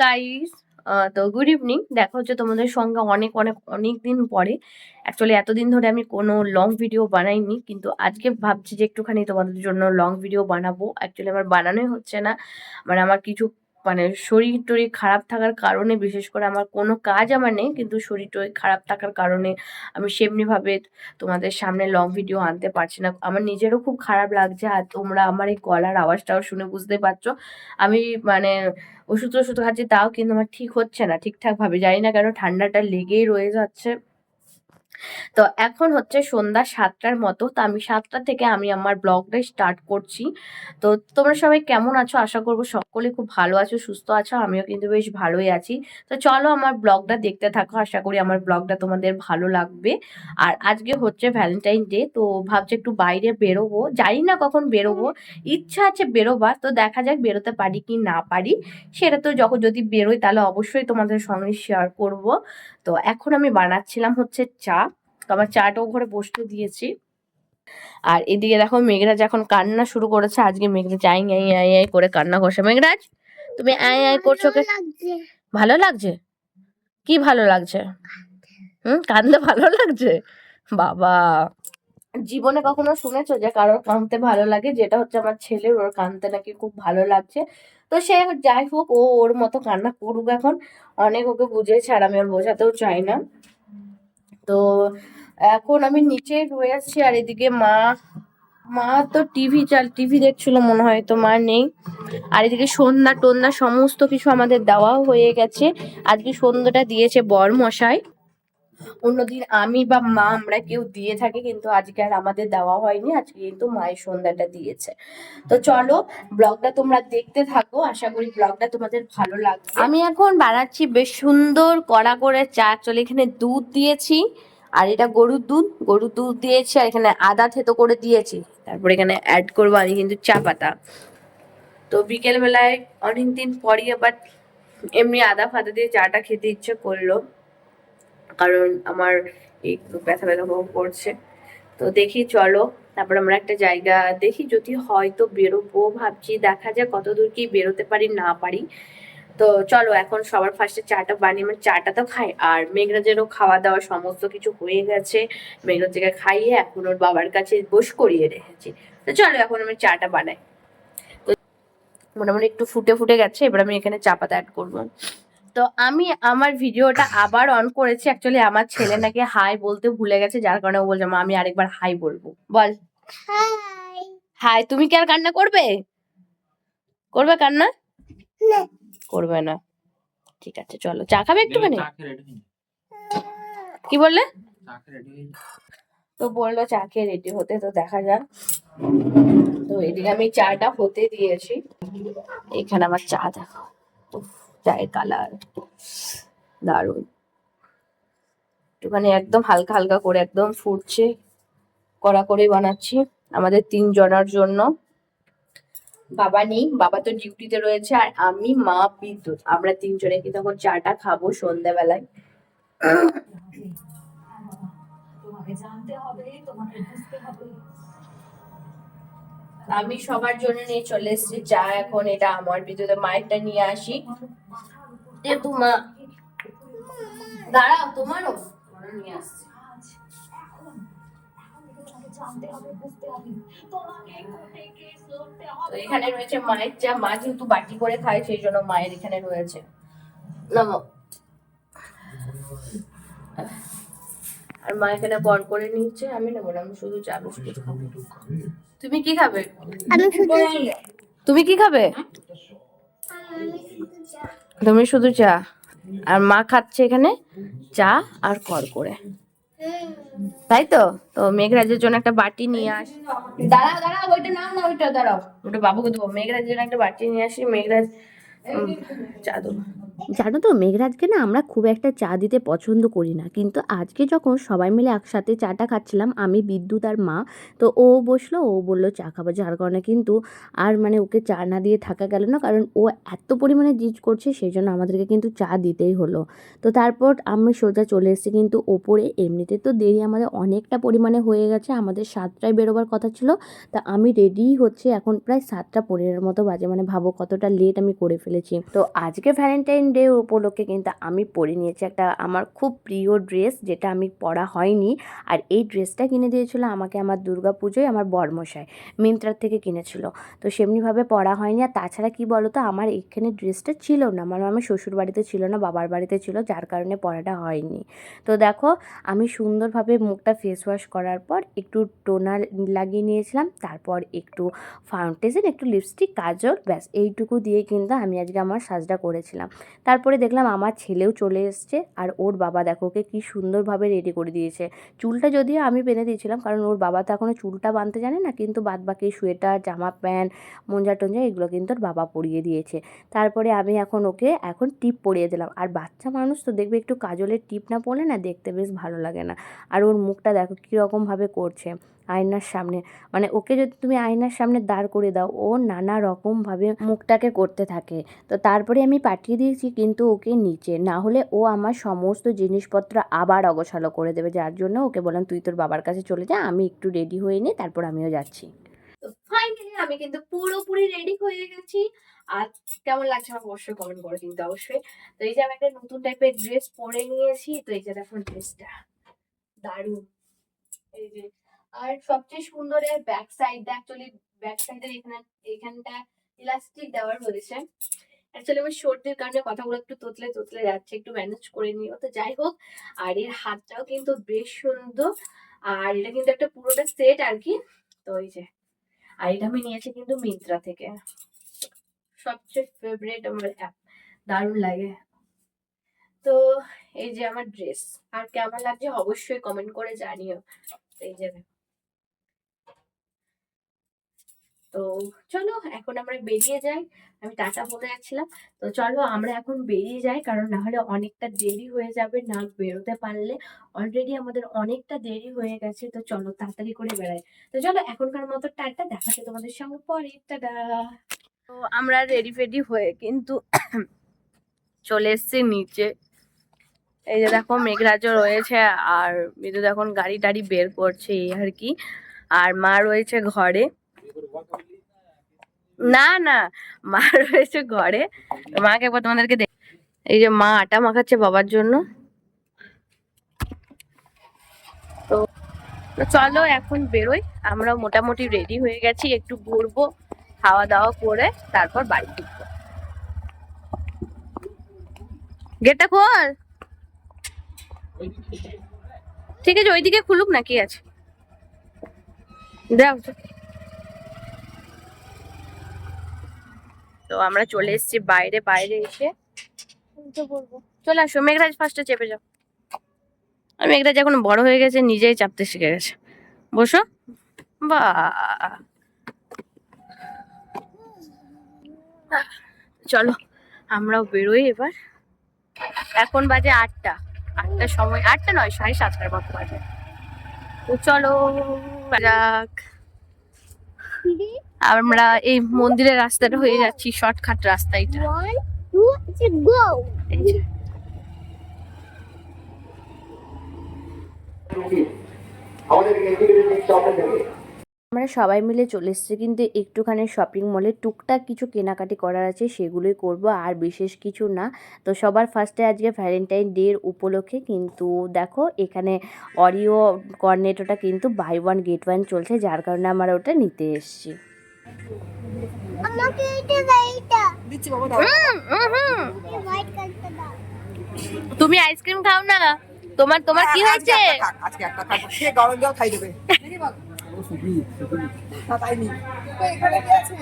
Guys, তো good evening. দেখা হচ্ছে তোমাদের সঙ্গে অনেক অনেক অনেক দিন পরে। অ্যাকচুয়ালি এতদিন ধরে আমি কোনো লং ভিডিও বানাইনি, কিন্তু আজকে ভাবছি যে একটুখানি তোমাদের জন্য লং ভিডিও বানাবো। অ্যাকচুয়ালি আমার বানানোই হচ্ছে না, মানে আমার কিছু শরীর টরীর খারাপ থাকার কারণে, বিশেষ করে আমার কোনো কাজ আমার নেই, কিন্তু শরীর টরীর খারাপ থাকার কারণে আমি সেমনিভাবে তোমাদের সামনে লং ভিডিও আনতে পারছি না। আমার নিজেরও খুব খারাপ লাগছে, আর তোমরা আমার এই গলার আওয়াজটাও শুনে বুঝতে পারছো আমি মানে ওষুধ টষুধ খাচ্ছি, তাও কিন্তু আমার ঠিক হচ্ছে না ঠিকঠাক ভাবে। জানি না কেন ঠান্ডাটা লেগেই রয়ে যাচ্ছে। তো এখন হচ্ছে সন্ধ্যা 7টার মতো। তো আমি 7টা থেকে আমি আমার ব্লগটা স্টার্ট করছি। তো তোমরা সবাই কেমন আছো? আশা করবো সকলে খুব ভালো আছো, সুস্থ আছো। আমিও কিন্তু বেশ ভালোই আছি। তো চলো আমার ব্লগটা দেখতে থাকো, আশা করি আমার ব্লগটা তোমাদের ভালো লাগবে। আর আজকে হচ্ছে ভ্যালেন্টাইন ডে, তো ভাবছি একটু বাইরে বেরোবো, জানি না কখন বেরোবো। ইচ্ছা আছে বেরোবার, তো দেখা যাক বেরোতে পারি কি না পারি। সেটা তো যখন যদি বেরোই তাহলে অবশ্যই তোমাদের সঙ্গে শেয়ার করব। তো এখন আমি বানাচ্ছিলাম হচ্ছে চা। তো আমার চাটাও ঘরে বসতে দিয়েছি। আর এদিকে দেখো মেঘরাজ এখন কান্না শুরু করেছে। আজকে Meghraj I I I I করে কান্না করছে। মেঘরাজ, তুমি আই আই করছো কে? ভালো লাগছে? কি ভালো লাগছে? কান্দতে ভালো লাগছে? বাবা, জীবনে কখনো শুনেছো যে কারোর কাঁদতে ভালো লাগে? যেটা হচ্ছে আমার ছেলের, ওর কাঁদতে নাকি খুব ভালো লাগছে। তো সে যাই হোক, ও ওর মতো কান্না করুক এখন। অনেক ওকে বুঝিয়েছে, আর আমি ওর বোঝাতেও চাই না। তো এখন আমি নিচে রয়েছি, আর এদিকে মা মা তো টিভি দেখছিল মনে হয়, তো মা নেই। আর এদিকে সন্ধ্যা টন্ধ্যা সমস্ত কিছু আমাদের দেওয়া হয়ে গেছে। আজকে সন্ধ্যাটা দিয়েছে বর মশাই। অন্যদিন আমি বা মা আমরা কেউ দিয়ে থাকি, কিন্তু আজকে আর আমাদের দেওয়া হয়নি। আজকে কিন্তু মায়ের সন্ধ্যাটা দিয়েছে। তো চলো ব্লগটা তোমরা দেখতে থাকো, আশা করি ব্লগটা তোমাদের ভালো লাগবে। আমি এখন বানাচ্ছি বেশ সুন্দর কড়া করে চা। চলে এখানে দুধ দিয়েছি, আর এটা গরুর দুধ দিয়েছি, আর এখানে আদা থেতো করে দিয়েছি। তারপরে এখানে অ্যাড করবো আমি কিন্তু চা পাতা। তো বিকেল বেলায় অনেকদিন পরই আবার এমনি আদা ফাদা দিয়ে চাটা খেতে ইচ্ছে করলো, কারণ আমার একটু ব্যথা ব্যথা করছে। তো দেখি চলো, তারপর আমরা একটা জায়গা দেখি, যদি হয়তো বেরোবো ভাবছি। দেখা যাক কত দূর কি বেরোতে পারি না পারি। তো চলো এখন সবার ফার্স্টে চাটা বানিয়ে, মানে চাটা তো খাই। আর মেঘরাজেরও খাওয়া দাওয়া সমস্ত কিছু হয়ে গেছে। মেঘরাজকে খাইয়ে এখন ওর বাবার কাছে বস করিয়ে রেখেছি। তো চলো এখন আমি চাটা বানাই। তো মোটামুটি একটু ফুটে ফুটে গেছে, এবার আমি এখানে চা পাতা অ্যাড করবো। তো আমি আমার ভিডিওটা আবার অন করেছি। অ্যাকচুয়ালি আমার ছেলে নাকি হাই বলতে ভুলে গেছে, যার কারণে ও বলছে মা আমি আরেকবার হাই বলবো। বল হাই। হাই। তুমি কি আর কান্না করবে? করবে কান্না? করবে না? ঠিক আছে, চলো চা খাবে একটুখানি। কি বললে? তো বললো চা খেয়ে রেডি হতে, তো দেখা যাক। তো এদিকে আমি চাটা হতে দিয়েছি। এখানে আমার চা দেখো, চায়ের কালার দারুন। একটুখানি একদম হালকা হালকা করে একদম ফুটছে, কড়া করে বানাচ্ছি আমাদের 3 জনের জন্য। বাবা নেই, বাবা তো ডিউটিতে রয়েছে, আর আমি মা বিদ্যুৎ, আমরা 3 জনে কি তখন চাটা খাবো সন্ধ্যাবেলায়। আমি সবার জন্য নিয়ে চলে এসেছি চা। এখন এটা আমার বিদ্যুতের মায়েরটা নিয়ে আসি। যেহেতু মা, দাঁড়াও তোমারও নিয়ে আসছি। তো এখানে রয়েছে মায়ের চা। মা যেহেতু বাটি করে খায়, সেই জন্য মায়ের এখানে রয়েছে। নামো। আর মা এখানে বর করে নিচ্ছে, আমি নেবো না, আমি শুধু চা বিস্কুট খাবো। তুমি কি খাবে? তুমি কি খাবে? তুমি শুধু চা, আর মা খাচ্ছে এখানে চা আর কর করে, তাই তো। তো মেঘরাজের জন্য একটা বাটি নিয়ে আসি। দাঁড়াও দাঁড়াও, ওইটা নাও না, ওইটা দাঁড়াও, ওটা বাবুকে দেবো। মেঘরাজের জন্য একটা বাটি নিয়ে আসি। মেঘরাজ চা দেবো। জানো তো মেঘরাজকে না আমরা খুব একটা চা দিতে পছন্দ করি না, কিন্তু আজকে যখন সবাই মিলে একসাথে চাটা খাচ্ছিলাম, আমি বিদ্যুৎ আর মা, তো ও বসলো, ও বললো চা খাবো, যার কারণে কিন্তু আর মানে ওকে চা না দিয়ে থাকা গেল না, কারণ ও এত পরিমাণে জিদ করছে, সেই জন্য আমাদেরকে কিন্তু চা দিতেই হলো। তো তারপর আমি সোজা চলে এসেছি কিন্তু ওপরে। এমনিতে তো দেরি আমাদের অনেকটা পরিমাণে হয়ে গেছে, আমাদের 7টায় বেরোবার কথা ছিল। তা আমি রেডি হচ্ছে, এখন প্রায় 7টা 15 মতো বাজে, মানে ভাবো কতটা লেট আমি করে ফেলি। ফেলেছি। তো আজকে ভ্যালেন্টাইন ডে উপলক্ষে কিন্তু আমি পরে নিয়েছি একটা আমার খুব প্রিয় ড্রেস, যেটা আমি পরা হয়নি। আর এই ড্রেসটা কিনে দিয়েছিল আমাকে আমার দুর্গাপুজোয় আমার বরমশাই, মিন্ত্রার থেকে কিনেছিল। তো সেমনিভাবে পরা হয়নি। আর তাছাড়া কি বলো তো, আমার এখানে ড্রেসটা ছিল না, মানে আমার শ্বশুর বাড়িতে ছিল না, বাবার বাড়িতে ছিল, যার কারণে পরাটা হয়নি। তো দেখো আমি সুন্দরভাবে মুখটা ফেস ওয়াশ করার পর একটু টোনার লাগিয়ে নিয়েছিলাম, তারপর একটু ফাউন্ডেশন, একটু লিপস্টিক, কাজল, ব্যাস এইটুকু দিয়ে কিন্তু আমি আজকে আমার সাজটা করেছিলাম। তারপরে দেখলাম আমার ছেলেও চলে এসছে, আর ওর বাবা দেখো ওকে কী সুন্দরভাবে রেডি করে দিয়েছে। চুলটা যদিও আমি বেঁধে দিয়েছিলাম, কারণ ওর বাবা তো এখনও চুলটা বাঁধতে জানে না, কিন্তু বাদবাকি সোয়েটার, জামা প্যান্ট, মোজা টোঞ্জা এগুলো কিন্তু ওর বাবা পরিয়ে দিয়েছে। তারপরে আমি ওকে টিপ পরিয়ে দিলাম। আর বাচ্চা মানুষ তো দেখবে একটু কাজলের টিপ না পরলে না দেখতে বেশ ভালো লাগে না। আর ওর মুখটা দেখো কীরকমভাবে করছে আয়নার সামনে, মানে ওকে যদি তুমি আয়নার সামনে দাঁড় করে দাও, ও নানা রকমভাবে মুখটাকে করতে থাকে। তো তারপরে আমি পাঠিয়ে দিয়েছি কিন্তু ওকে নিচে, না হলে ও আমার সমস্ত জিনিসপত্র আবার অগোছালো করে দেবে, যার জন্য ওকে বললাম তুই তোর বাবার কাছে চলে যা, আমি একটু রেডি হয়ে নিই, তারপর আমিও যাচ্ছি। তো ফাইনালি আমি কিন্তু পুরোপুরি রেডি হয়ে গেছি। আর কেমন লাগছে আমাকে অবশ্যই কমেন্ট করে কিন্তু অবশ্যই। তো এই যে আমি একটা নতুন টাইপের ড্রেস পরে নিয়েছি, তো এই যে দেখুন ড্রেসটা দারুণ। এই যে আর সবচেয়ে সুন্দর এর ব্যাক সাইডটা, অ্যাকচুয়ালি ব্যাক সাইডের এখানটা ইলাস্টিক দেওয়ার হয়েছে। অ্যাকচুয়ালি আমার সর্দির কারণে কথাগুলো একটু তোতলে তোতলে যাচ্ছে, একটু ম্যানেজ করে নিও। তো যাই হোক, আর এর হাতটাও কিন্তু বেশ সুন্দর, আর এটা কিন্তু একটা পুরোটা সেট আর কি। তো এই যে, আর এটা আমি নিয়েছি কিন্তু মিন্ত্রা থেকে, সবচেয়ে ফেভারিট আমার অ্যাপ, দারুণ লাগে। তো এই যে আমার ড্রেস, আর কেমন লাগছে অবশ্যই কমেন্ট করে জানিও। এই যে, তো চলো এখন আমরা বেরিয়ে যাই। আমি টাটা বলে যাচ্ছিলাম, তো চলো আমরা এখন বেরিয়ে যাই, কারণ না হলে অনেকটা দেরি হয়ে যাবে না বেরোতে পারলে। অলরেডি আমাদের অনেকটা দেরি হয়ে গেছে, তো চলো তাড়াতাড়ি করে বেড়াই। তো চলো এখনকার মতো টাটা, দেখাচ্ছে তোমাদের সঙ্গে পরে, টাটা। তো আমরা রেডি ফেডি হয়ে কিন্তু চলে এসেছি নিচে। এই যে দেখো মেঘরাজও রয়েছে, আর বিদ্যুৎ এখন গাড়ি টাড়ি বের করছে এই আর কি। আর মা রয়েছে ঘরে, না না মা রয়েছে ঘরে। মাকে একবার তোমাদেরকে দেখ, এই যে মা আটা মাখাচ্ছে বাবার জন্য। তো চলো এখন বেরোই, আমরা মোটামুটি রেডি হয়ে গেছি, একটু ঘুরবো, খাওয়া দাওয়া করে তারপর বাড়ি ফিরবো। গেটটা খোল, ঠিক আছে ওইদিকে খুলুক না, কি আছে দাও। তো আমরা চলে এসেছি বাইরে, বাইরে এসে চলে আসো। মেঘরাজ ফার্স্টে চেপে যাও। আর মেঘরাজ এখন বড় হয়ে গেছে, নিজেই চাপতে শিখে গেছে। বসো। বা চলো আমরাও বেরোই এবার। এখন বাজে 8টা, 8টার সময়, 8টা নয় 7:30টার মতো বাজে। তো চলো যাক, আমরা এই মন্দিরের রাস্তাটা হয়ে যাচ্ছি, শর্টকাট রাস্তা এটা। এই যে আমরা সবাই মিলে চলে এসেছি কিন্তু একটুখানি শপিং মলে, টুকটাক কিছু কেনাকাটি করার আছে, সেগুলোই করব, আর বিশেষ কিছু না। তো সবার ফার্স্টে আজকে ভ্যালেন্টাইন ডের উপলক্ষে কিন্তু দেখো এখানে অরিও কর্নেটোটা কিন্তু বাই ওয়ান গেট ওয়ান চলছে, যার কারণে আমরা ওটা নিতে এসেছি। তুমি আইসক্রিম খাও না, তোমার তোমার কি হয়েছে? আজকে একটা খাবো, সে গরম জল খাই দেবে। তাই নি এখানে কি আছে?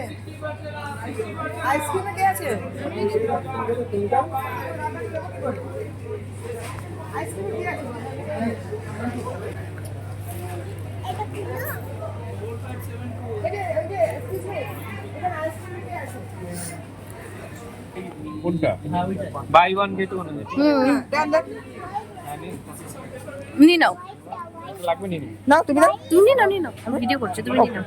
আইসক্রিমে কি আছে? আইসক্রিমে কি আছে? এটা কি না? কোনটা? Buy one get one. নি নাও, লাগবে নি? না তুমি না, তুমি নাও, নি নাও, আমি ভিডিও করছি, তুমি নি নাও।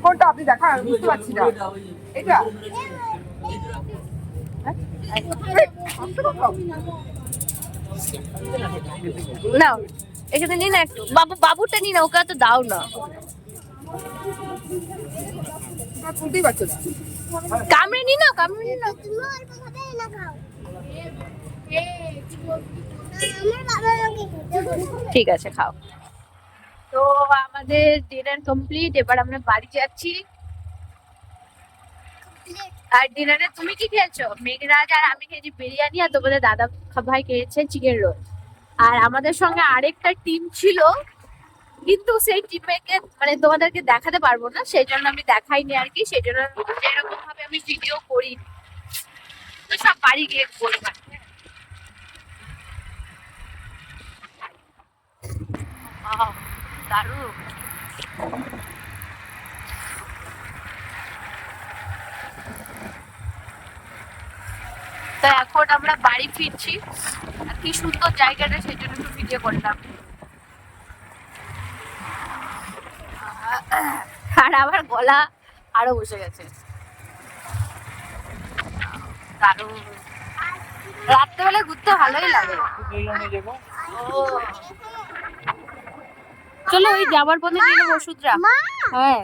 কোনটা আপনি দেখা বুঝতে পারছি না। এটা নাও এখানে নি না একটু, বাবুরটা নি না, ওকে তো দাও না। তোমরা তুলতেই পারছো না। কামড়ে নি না, কামড়ে নি না। ঠিক আছে, খাও। তো আমাদের ডিনার কমপ্লিট, এবার আমরা বাড়ি যাচ্ছি। আর ডিনারে তুমি কি খেয়েছো? মেঘরাজ আর আমি খেয়েছি বিরিয়ানি, আর তোমাদের দাদা ভাই খেয়েছে চিকেন রোল। আর আমাদের সঙ্গে আরেকটা টিম ছিল, কিন্তু সেই টিমকে মানে তোমাদেরকে দেখাতে পারবো না, সেই জন্য আমি দেখাইনি আর কি। সেই জন্য এরকম ভাবে আমি ভিডিও করি, তো সব বাড়ি গিয়ে করবো। দারুণ। তো এখন আমরা বাড়ি ফিরছি, আর কি সুন্দর জায়গাটা, সেই জন্য একটু ভিডিও করলাম। আর আমার গলা আরো বসে গেছে। দারুণ। রাত্রেবেলা ঘুরতে ভালোই লাগে। ও, চলো ওই যাবার পথে নিয়ে নেবো ওষুধরা। হ্যাঁ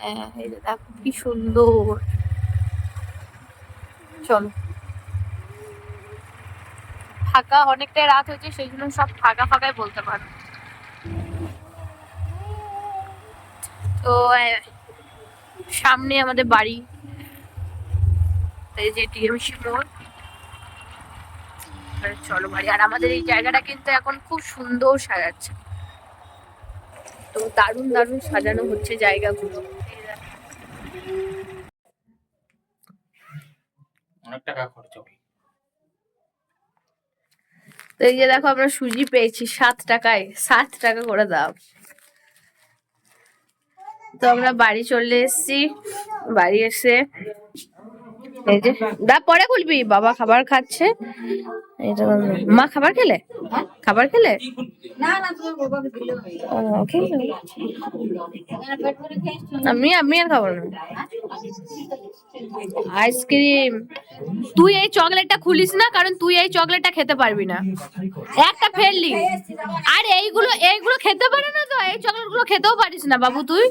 হ্যাঁ, এই যে দেখো কি সুন্দর। চলো, ফাঁকা, অনেকটাই রাত হয়েছে, সেই জন্য সব ফাঁকা ফাঁকাই বলতে পারো। তো সামনে আমাদের বাড়ি, এই যে টিএমসি মোড়। চলো বাড়ি। আর আমাদের এই জায়গাটা কিন্তু এখন খুব সুন্দর সাজাচ্ছে, তো দারুণ দারুণ সাজানো হচ্ছে জায়গাগুলো। অনেক টাকা খরচ হবে। তো এই যে দেখো আমরা সুজি পেয়েছি 7 টাকায়, 7 টাকা করে দাম। তো আমরা বাড়ি চলে এসেছি। বাড়ি এসে এই যে দা পরে খুলবি, বাবা খাবার খাচ্ছে। এটা মা খাবার খেলে, খাবার খেলে ও, খেলে। আমি আমি আর খাবো না আইসক্রিম। তুই এই চকলেটটা খুলিস না, কারণ তুই এই চকলেটটা খেতে পারবি না, একটা ফেললি। আর এইগুলো এইগুলো খেতে পারে না, তো এই চকলেট গুলো খেতেও পারিস না বাবু তুই।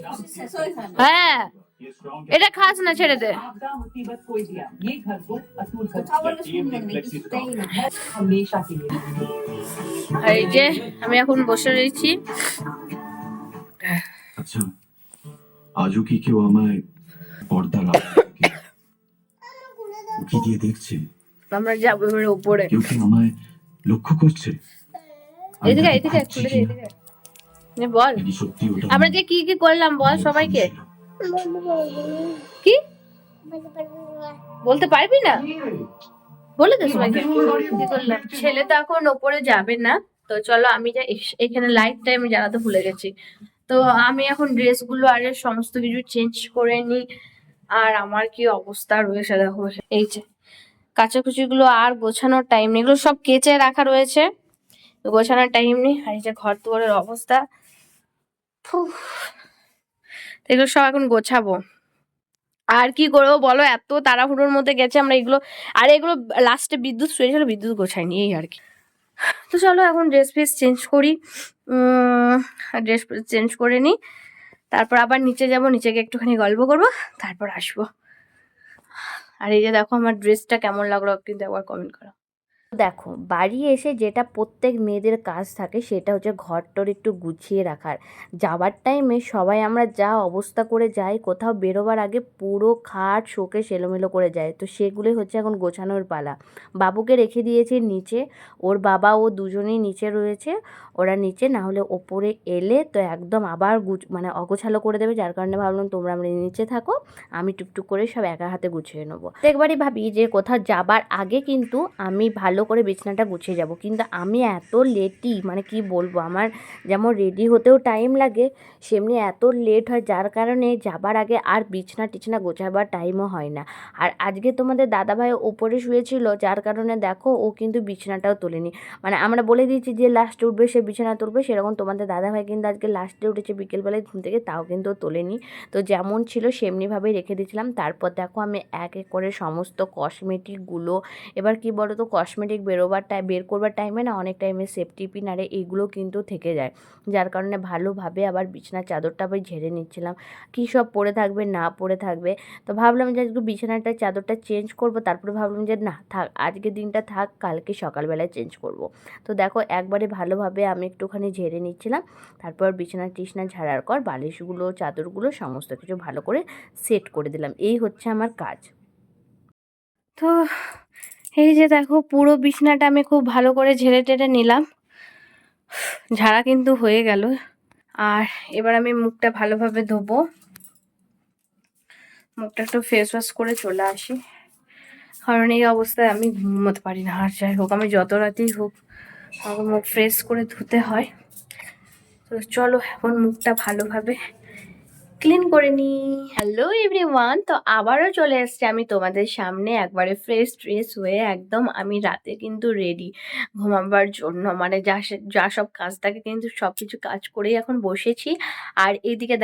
হ্যাঁ, এটা খাস না, ছেড়ে দে। আর এই যে আমি এখন বসে রয়েছি। আচ্ছা, আজও কি কেউ আমায় পর্দার উঁকি দিয়ে দেখছে? আমরা যাবো এবার উপরে। কেউ কি আমায় লক্ষ্য করছে? আমি এদিকে তাকে এদিকে ভাবছি খুলে দে, কিনা? এদিকে নে বল। নাকি সত্যি ওটা আমরা যে কি কি করলাম বল সবাইকে। কি বলতে পারবি না? বলে দে সবাইকে কি করলাম। ছেলে তো এখন ওপরে যাবে না, তো চলো আমি যা এখানে লাইটটা আমি জ্বালাতে ভুলে গেছি। তো আমি এখন ড্রেসগুলো আর সমস্ত কিছু চেঞ্জ করে নিই। আর আমার কি অবস্থা রয়েছে দেখো, এই যে কাচাকুচি গুলো আর গোছানোর টাইম নেই, এগুলো সব কেচে রাখা রয়েছে, গোছানোর টাইম নেই। আর এই যে ঘর দুয়ারের অবস্থা, এগুলো সব এখন গোছাবো। আর কি করবো বলো, এত তাড়াহুড়োর মধ্যে গেছে আমরা এগুলো। আর এগুলো লাস্টে বিদ্যুৎ শুয়েছিল, বিদ্যুৎ গোছায়নি, এই আর কি। তো চলো এখন ড্রেস ফ্রেস চেঞ্জ করি, ড্রেস চেঞ্জ করে নিই, তারপর আবার নিচে যাব, নিচে গিয়ে একটুখানি গল্প করবো, তারপর আসবো। আর এই যে দেখো আমার ড্রেসটা কেমন লাগলো কিন্তু একবার কমেন্ট করো। দেখো, বাড়ি এসে যেটা প্রত্যেক মেয়েদের কাজ থাকে সেটা হচ্ছে ঘরটর একটু গুছিয়ে রাখার। যাওয়ার টাইমে সবাই আমরা যা অবস্থা করে যাই, কোথাও বেরোবার আগে পুরো খাট শোকেস এলোমেলো করে যায়, তো সেগুলোই হচ্ছে এখন গোছানোর পালা। বাবুকে রেখে দিয়েছি নিচে, ওর বাবা ও দুজনেই নিচে রয়েছে। ওরা নিচে না হলে ওপরে এলে তো একদম আবার মানে অগোছালো করে দেবে, যার কারণে ভাবলাম তোমরা আমরা নিচে থাকো, আমি টুকটুক করে সব একা হাতে গুছিয়ে নেবো। একবারই ভাবি যে কোথাও যাবার আগে কিন্তু আমি ভালো করে বিছানাটা গুছিয়ে যাব, কিন্তু আমি এত লেটি, মানে কি বলবো, আমার যেমন রেডি হতেও টাইম লাগে সেমনি এত লেট হয়, যার কারণে যাবার আগে আর বিছনা টিছনা গোছাবার টাইমও হয় না। আর আজকে তোমাদের দাদাভাই ওপরে শুয়েছিল, যার কারণে দেখো ও কিন্তু বিছানাটাও তোলেনি। মানে আমরা বলে দিয়েছি যে লাস্টে উঠবে সে বিছানা তুলবে, সেরকম তোমাদের দাদাভাই কিন্তু আজকে লাস্টে উঠেছে বিকেলবেলায় ঘুম থেকে, তাও কিন্তু তোলেনি। তো যেমন ছিল সেমনিভাবেই রেখে দিয়েছিলাম। তারপর দেখো আমি এক এক করে সমস্ত কসমেটিকগুলো, এবার কি বলো তো, কসমেটিক অটোমেটিক বের করবার টাইমে না অনেক টাইমে সেফটি পিন আর এইগুলো কিন্তু থেকে যায়, যার কারণে ভালোভাবে আবার বিছানার চাদরটা আবার ঝেড়ে নিচ্ছিলাম, কী সব পড়ে থাকবে না পড়ে থাকবে। তো ভাবলাম যে আজকে বিছানাটার চাদরটা চেঞ্জ করব, তারপরে ভাবলাম যে না থাক, আজকে দিনটা থাক, কালকে সকালবেলায় চেঞ্জ করব। তো দেখো একবারে ভালোভাবে আমি একটুখানি ঝেড়ে নিচ্ছিলাম, তারপর বিছানা টিছনা ঝাড়ার পর বালিশগুলো চাদরগুলো সমস্ত কিছু ভালো করে সেট করে দিলাম। এই হচ্ছে আমার কাজ। তো এই যে দেখো পুরো বিছানাটা আমি খুব ভালো করে ঝেড়ে টেড়ে নিলাম, ঝাড়া কিন্তু হয়ে গেল। আর এবার আমি মুখটা ভালোভাবে ধোবো, মুখটা একটু ফেস ওয়াশ করে চলে আসি, কারণ এই অবস্থায় আমি ঘুমোতে পারি না। আর যাই হোক, আমি যত রাতেই হোক আমাকে মুখ ফ্রেশ করে ধুতে হয়। তো চলো এখন মুখটা ভালোভাবে ক্লিন করে নিই। হ্যালো এভরিওয়ান, তো আবারও চলে এসেছি আমি তোমাদের সামনে একবারে ফ্রেশ ট্রেশ হয়ে, একদম আমি রাতে কিন্তু রেডি ঘুমাবার জন্য, মানে যা সব কাজ থাকে কিন্তু সব কিছু কাজ করেই এখন বসেছি। আর এইদিকে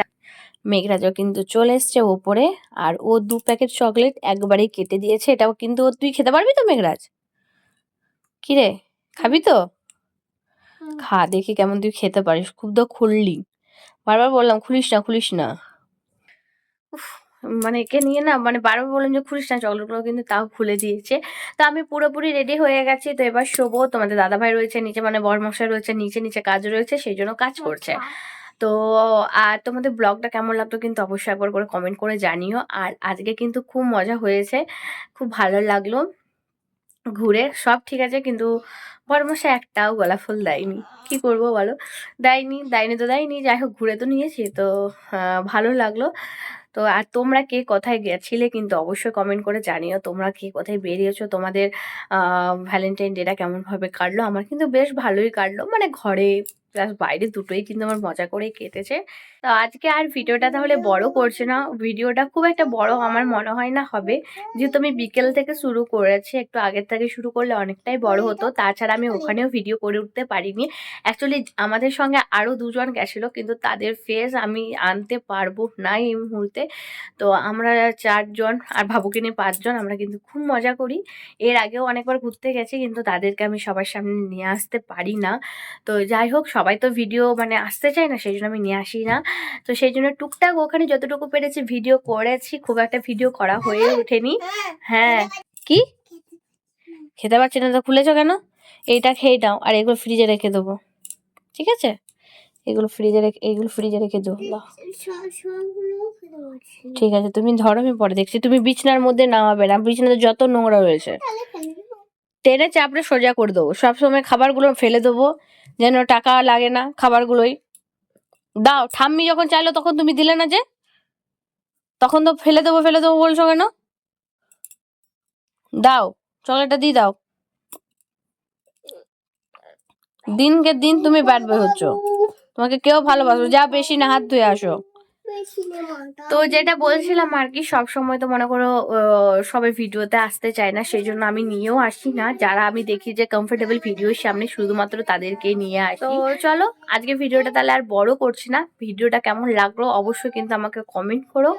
মেঘরাজও কিন্তু চলে এসছে ওপরে, আর ও 2 প্যাকেট চকলেট একবারেই কেটে দিয়েছে। এটাও কিন্তু তুই খেতে পারবি তো মেঘরাজ? কিরে, খাবি তো? খা দেখি কেমন তুই খেতে পারিস। খুব তো খুললি, বারবার বললাম খুলিস না খুলিস না। উফ, মানে একে নিয়ে না, মানে বারবার বললাম যে খুলিস না চকলেটগুলো, কিন্তু তাও খুলে দিয়েছে। তো আমি পুরোপুরি রেডি হয়ে গেছি, তো এবার শোবো। তোমাদের দাদাভাই রয়েছে নিচে, মানে বরমশাই রয়েছে নিচে, নিচে কাজ রয়েছে, সেই জন্য কাজ করছে। তো আর তোমাদের ব্লগটা কেমন লাগতো কিন্তু অবশ্যই একবার করে কমেন্ট করে জানিও। আর আজকে কিন্তু খুব মজা হয়েছে, খুব ভালো লাগলো ঘুরে। সব ঠিক আছে, কিন্তু বরমশাই একটাও গোলাপ ফুল দেয়নি। কি করবো বলো, দেয়নি দেয়নি তো দেয়নি, যাই হোক ঘুরে তো নিয়েছি। তো ভালো লাগলো। তো আর তোমরা কে কোথায় গেছিলে কিন্তু অবশ্যই কমেন্ট করে জানিও, তোমরা কে কোথায় বেরিয়েছো, তোমাদের ভ্যালেন্টাইন ডেটা কেমনভাবে কাটলো। আমার কিন্তু বেশ ভালোই কাটলো, মানে ঘরে প্লাস বাইরে দুটোই কিন্তু আমার মজা করেই কেটেছে। তো আজকে আর ভিডিওটা তাহলে বড় করছে না, ভিডিওটা খুব একটা বড় আমার মনে হয় না হবে, যেহেতু আমি বিকেল থেকে শুরু করেছি, একটু আগের থেকে শুরু করলে অনেকটাই বড় হতো। তাছাড়া আমি ওখানেও ভিডিও করে উঠতে পারিনি। অ্যাকচুয়ালি আমাদের সঙ্গে আরও 2জন গেছিলো, কিন্তু তাদের ফেস আমি আনতে পারবো না এই মুহূর্তে। তো আমরা 4জন আর ভাবুকে নিয়ে 5জন, আমরা কিন্তু খুব মজা করি। এর আগেও অনেকবার ঘুরতে গেছি, কিন্তু তাদেরকে আমি সবার সামনে নিয়ে আসতে পারি না। তো যাই হোক, সবাই তো ভিডিও মানে আসতে চায় না, সেই জন্য আমি নিয়ে আসি না। তো সেই জন্য টুকটাক ওখানে যতটুকু পেরেছি ভিডিও করেছি, খুব একটা ভিডিও করা হয়ে ওঠেনি। হ্যাঁ, কি খেতে পারছি না তো খুলেছো কেন? এইটা খেয়ে নাও, আর এগুলো ফ্রিজে রেখে দেবো, ঠিক আছে? এইগুলো ফ্রিজে রেখে দাও। ঠিক আছে, তুমি ধরো, আমি পরে দেখছি। তুমি বিছনার মধ্যে নামাবে না, বিছনাতে যত নোংরা রয়েছে টেনে চাপড়ে সোজা করে দেবো। সবসময় খাবারগুলো ফেলে দেবো, যেন টাকা লাগে না খাবারগুলোই। দাও, ঠাম্মি যখন চাইলো তখন তুমি দিলে না যে, তখন তো ফেলে দেবো বলছো কেন? দাও, চকলেটটা দিয়ে দাও। দিনকে দিন তুমি ব্যাড বয় হচ্ছ, তোমাকে কেউ ভালোবাসো, যা বেশি না হাত ধুয়ে আসো। তো যেটা বলছিলাম আর কি, সবসময় তো মনে করো সবাই ভিডিওতে আসতে চায় না, সেই জন্য আমি নিয়েও আসি না। যারা আমি দেখি যে কমফোর্টেবল ভিডিওর সামনে, শুধুমাত্র তাদেরকে নিয়ে আসি। তো চলো আজকে ভিডিওটা তাহলে আর বড় করছি না, ভিডিওটা কেমন লাগলো অবশ্যই কিন্তু আমাকে কমেন্ট করো।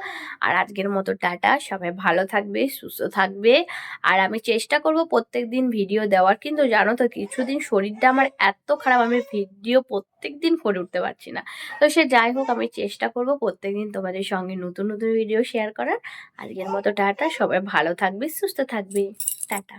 আর আজকের মতো টাটা, সবাই ভালো থাকবে, সুস্থ থাকবে। আর আমি চেষ্টা করব প্রত্যেকদিন ভিডিও দেওয়ার, কিন্তু জানো তো কিছুদিন শরীরটা আমার এত খারাপ, আমি ভিডিও প্রত্যেকদিন করে উঠতে পারছি না। তো সে যাই হোক, আমি চেষ্টা করব প্রত্যেকদিন তোমাদের সঙ্গে নতুন নতুন ভিডিও শেয়ার করার। আজকের মতো টাটা, সবাই ভালো থাকবে, সুস্থ থাকবে, টাটা।